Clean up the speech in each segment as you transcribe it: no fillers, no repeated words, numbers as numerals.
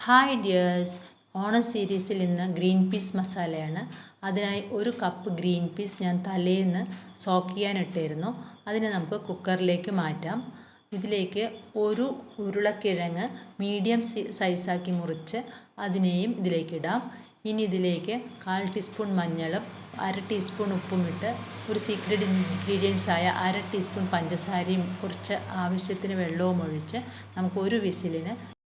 Hi dears, Onam സീരീസിൽ ഇന്ന് green peas മസാലയാണ്. അതിനായി ഒരു കപ്പ് ഗ്രീൻ പീസ് ഞാൻ തലേന്ന് സോക്ക് ചെയ്യാനിട്ടിരുന്നു. അതിനെ നമുക്ക് കുക്കറിലേക്ക് മാറ്റാം. ഇതിലേക്ക് ഒരു ഉരുളക്കിഴങ്ങ് മീഡിയം സൈസാക്കി മുറിച്ച് അതിനെയും ഇതിലേക്ക് ഇടാം. ഇനി ഇതിലേക്ക് 1/4 ടീസ്പൂൺ മഞ്ഞളും 1/2 ടീസ്പൂൺ ഉപ്പും ഇട്ട് ഒരു സീക്രട്ട് ഇൻഗ്രീഡിയൻസ് ആയ 1/2 ടീസ്പൂൺ പഞ്ചസാരയും കുറച്ച് ആവശ്യത്തിന് വെള്ളവും ഒഴിച്ച് നമുക്ക് ഒരു വിസിലിന്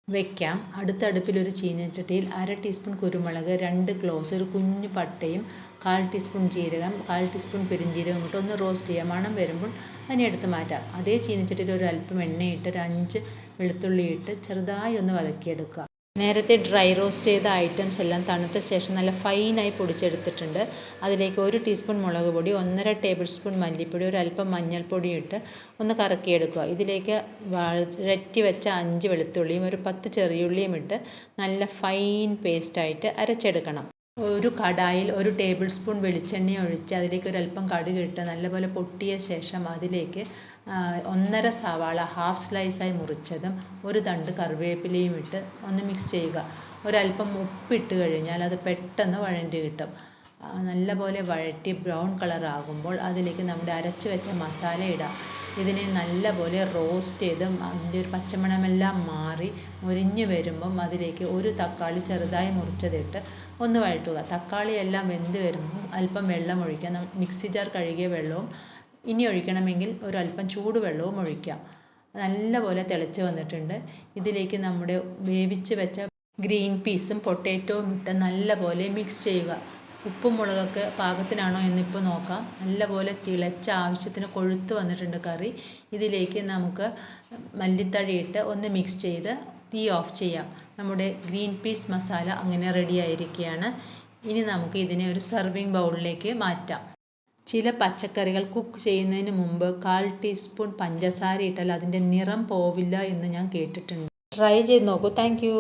വെക്കാം. അടുത്ത അടുപ്പിലൊരു ചീനച്ചട്ടിയിൽ 1/2 ടീസ്പൂൺ കുരുമുളക്, 2 ക്ലോവ്സ്, ഒരു കുഞ്ഞു പട്ടയും 1/4 ടീസ്പൂൺ ജീരകം, 1/4 ടീസ്പൂൺ പെരുംജീരകം ഇട്ട് ഒന്ന് റോസ്റ്റ് ചെയ്യാം. മണം വരുമ്പോൾ അതിനെ എടുത്ത് മാറ്റാം. അതേ ചീനച്ചട്ടിയിൽ ഒരു അല്പം എണ്ണയിട്ട് ഒരു 5 വെളുത്തുള്ളി ഇട്ട് ചെറുതായി ഒന്ന് വതക്കിയെടുക്കുക. നേരത്തെ ഡ്രൈ റോസ്റ്റ് ചെയ്ത ഐറ്റംസ് എല്ലാം തണുത്ത ശേഷം നല്ല ഫൈനായി പൊടിച്ചെടുത്തിട്ടുണ്ട്. അതിലേക്ക് 1 ടീസ്പൂൺ മുളക് പൊടി, 1.5 ടേബിൾ സ്പൂൺ മല്ലിപ്പൊടി, ഒരു അല്പം മഞ്ഞൾപ്പൊടി ഇട്ട് ഒന്ന് കറക്കിയെടുക്കുക. ഇതിലേക്ക് വഴറ്റി വെച്ച 5 വെളുത്തുള്ളിയും ഒരു 10 ചെറിയുള്ളിയും ഇട്ട് നല്ല ഫൈൻ പേസ്റ്റായിട്ട് അരച്ചെടുക്കണം. ഒരു കടായിൽ 1 ടേബിൾ സ്പൂൺ വെളിച്ചെണ്ണ ഒഴിച്ച് അതിലേക്ക് ഒരല്പം കടുക് ഇട്ട് നല്ലപോലെ പൊട്ടിയ ശേഷം അതിലേക്ക് 1.5 സവാള ഹാഫ് സ്ലൈസായി മുറിച്ചതും ഒരു തണ്ട് കറിവേപ്പിലയും ഇട്ട് ഒന്ന് മിക്സ് ചെയ്യുക. ഒരല്പം ഉപ്പിട്ട് കഴിഞ്ഞാൽ അത് പെട്ടെന്ന് വഴണ്ടി കിട്ടും. നല്ലപോലെ വഴറ്റി ബ്രൗൺ കളർ ആകുമ്പോൾ അതിലേക്ക് നമ്മുടെ അരച്ച് വെച്ച മസാല ഇടാം. ഇതിനെ നല്ലപോലെ റോസ്റ്റ് ചെയ്ത് അതിൻ്റെ ഒരു പച്ചമണമെല്ലാം മാറി മുരിഞ്ഞ് വരുമ്പം അതിലേക്ക് ഒരു തക്കാളി ചെറുതായി മുറിച്ചതിട്ട് ഒന്ന് വഴറ്റുക. തക്കാളി എല്ലാം വെന്ത് വരുമ്പോൾ അല്പം വെള്ളം ഒഴിക്കാം. മിക്സി ജാർ കഴുകിയ വെള്ളവും ഇനി ഒഴിക്കണമെങ്കിൽ ഒരല്പം ചൂടുവെള്ളവും ഒഴിക്കാം. നല്ലപോലെ തിളച്ച് വന്നിട്ടുണ്ട്. ഇതിലേക്ക് നമ്മുടെ വേവിച്ച് വെച്ച ഗ്രീൻ പീസും പൊട്ടാറ്റോയും ഇട്ട് നല്ലപോലെ മിക്സ് ചെയ്യുക. ഉപ്പും മുളകൊക്കെ പാകത്തിനാണോ എന്നിപ്പോൾ നോക്കാം. നല്ലപോലെ തിളച്ച ആവശ്യത്തിന് കൊഴുത്ത് വന്നിട്ടുണ്ട് കറി. ഇതിലേക്ക് നമുക്ക് മല്ലിത്തഴയിട്ട് ഒന്ന് മിക്സ് ചെയ്ത് തീ ഓഫ് ചെയ്യാം. നമ്മുടെ ഗ്രീൻ പീസ് മസാല അങ്ങനെ റെഡി ആയിരിക്കുകയാണ്. ഇനി നമുക്ക് ഇതിനെ ഒരു സർവിങ് ബൗളിലേക്ക് മാറ്റാം. ചില പച്ചക്കറികൾ കുക്ക് ചെയ്യുന്നതിന് മുമ്പ് 1/4 ടീസ്പൂൺ പഞ്ചസാര ഇട്ടാൽ അതിൻ്റെ നിറം പോവില്ല എന്ന് ഞാൻ കേട്ടിട്ടുണ്ട്. ട്രൈ ചെയ്ത് നോക്കൂ. Thank you.